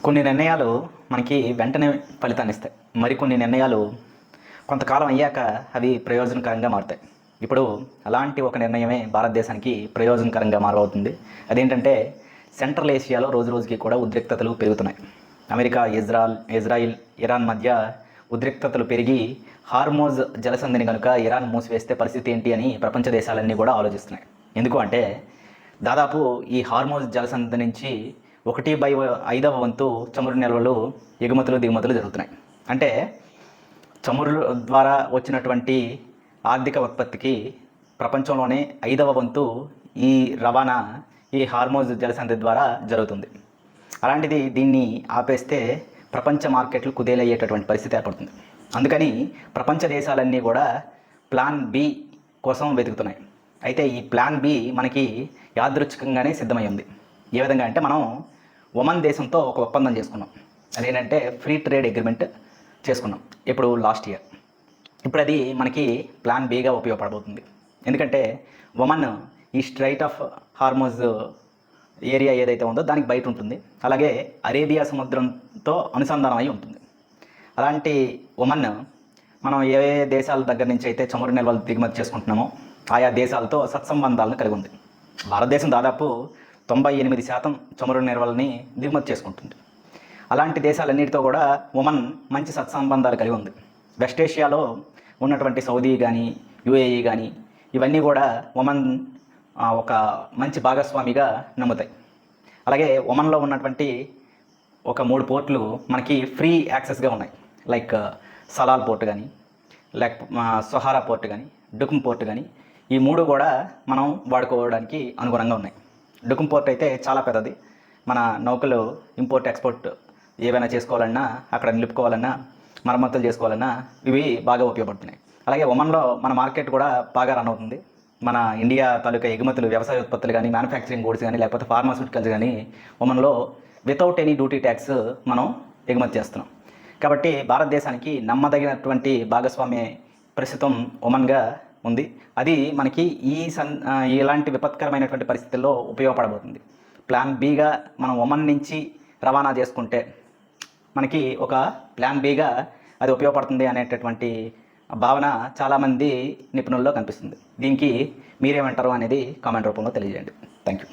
కొన్ని నిర్ణయాలు మనకి వెంటనే ఫలితాన్ని ఇస్తాయి. మరికొన్ని నిర్ణయాలు కొంతకాలం అయ్యాక అవి ప్రయోజనకరంగా మారుతాయి. ఇప్పుడు అలాంటి ఒక నిర్ణయమే భారతదేశానికి ప్రయోజనకరంగా మారబోతుంది. అదేంటంటే సెంట్రల్ ఏషియాలో రోజు రోజుకి కూడా ఉద్రిక్తతలు పెరుగుతున్నాయి. అమెరికా, ఇజ్రాయిల్, ఇరాన్ మధ్య ఉద్రిక్తతలు పెరిగి హార్మోజ్ జలసంధిని కనుక ఇరాన్ మూసివేస్తే పరిస్థితి ఏంటి అని ప్రపంచ దేశాలన్నీ కూడా ఆలోచిస్తున్నాయి. ఎందుకు అంటే దాదాపు ఈ హార్మోజ్ జలసంధి నుంచి 1/5 వంతు చమురు నిల్వలు ఎగుమతులు దిగుమతులు జరుగుతున్నాయి. అంటే చమురు ద్వారా వచ్చినటువంటి ఆర్థిక ఉత్పత్తికి ప్రపంచంలోనే 5వ వంతు ఈ రవాణా ఈ హార్మోజ్ జలసంధి ద్వారా జరుగుతుంది. అలాంటిది దీన్ని ఆపేస్తే ప్రపంచ మార్కెట్లు కుదేలయ్యేటటువంటి పరిస్థితి ఏర్పడుతుంది. అందుకని ప్రపంచ దేశాలన్నీ కూడా ప్లాన్ బి కోసం వెతుకుతున్నాయి. అయితే ఈ ప్లాన్ బి మనకి యాదృచ్ఛికంగానే సిద్ధమై ఉంది. ఏ విధంగా అంటే మనం ఒమన్ దేశంతో ఒక ఒప్పందం చేసుకున్నాం. అదేంటంటే ఫ్రీ ట్రేడ్ అగ్రిమెంట్ చేసుకున్నాం ఇప్పుడు లాస్ట్ ఇయర్. ఇప్పుడు అది మనకి ప్లాన్ బిగా ఉపయోగపడబోతుంది. ఎందుకంటే ఒమన్ ఈ స్ట్రైట్ ఆఫ్ హార్మోజ్ ఏరియా ఏదైతే ఉందో దానికి బయట ఉంటుంది. అలాగే అరేబియా సముద్రంతో అనుసంధానం అయి ఉంటుంది. అలాంటి ఒమన్ మనం ఏ దేశాల దగ్గర నుంచి అయితే చమురు నిల్వలు దిగుమతి చేసుకుంటున్నామో ఆయా దేశాలతో సత్సంబంధాలను కలిగి ఉంది. భారతదేశం దాదాపు 98% చమురు నిల్వలని దిగుమతి చేసుకుంటుంది. అలాంటి దేశాలన్నిటితో కూడా ఒమన్ మంచి సత్సంబంధాలు కలిగి ఉంది. వెస్ట్ ఏషియాలో ఉన్నటువంటి సౌదీ కానీ యుఏఈ కానీ ఇవన్నీ కూడా ఒమన్ ఒక మంచి భాగస్వామిగా నమ్ముతాయి. అలాగే ఒమన్లో ఉన్నటువంటి ఒక 3 పోర్టులు మనకి ఫ్రీ యాక్సెస్గా ఉన్నాయి. లైక్ సలాల్ పోర్ట్ కానీ, సొహారా పోర్ట్ కానీ, డుకుమ్ పోర్ట్ కానీ, ఈ 3 కూడా మనం వాడుకోవడానికి అనుగుణంగా ఉన్నాయి. డుకుమ్ పోర్ట్ అయితే చాలా పెద్దది. మన నౌకలు ఇంపోర్ట్ ఎక్స్పోర్ట్ ఏవైనా చేసుకోవాలన్నా, అక్కడ నిలుపుకోవాలన్నా, మరమ్మతులు చేసుకోవాలన్నా ఇవి బాగా ఉపయోగపడుతున్నాయి. అలాగే ఒమన్లో మన మార్కెట్ కూడా బాగా రన్ అవుతుంది. మన ఇండియా తాలూకా ఎగుమతులు, వ్యవసాయ ఉత్పత్తులు కానీ, మ్యానుఫ్యాక్చరింగ్ గూడ్స్ కానీ, లేకపోతే ఫార్మాస్యూటికల్స్ కానీ ఒమన్లో వితౌట్ ఎనీ డ్యూటీ ట్యాక్స్ మనం ఎగుమతి చేస్తున్నాం. కాబట్టి భారతదేశానికి నమ్మదగినటువంటి భాగస్వామ్య ప్రస్తుతం ఒమన్గా ఉంది. అది మనకి ఇలాంటి విపత్కరమైనటువంటి పరిస్థితుల్లో ఉపయోగపడబోతుంది. ప్లాన్ బిగా మనం ఒమన్ నుంచి రవాణా చేసుకుంటే మనకి ఒక ప్లాన్ బిగా అది ఉపయోగపడుతుంది అనేటటువంటి భావన చాలామంది నిపుణుల్లో కనిపిస్తుంది. దీనికి మీరేమంటారు అనేది కామెంట్ రూపంలో తెలియజేయండి. Thank you.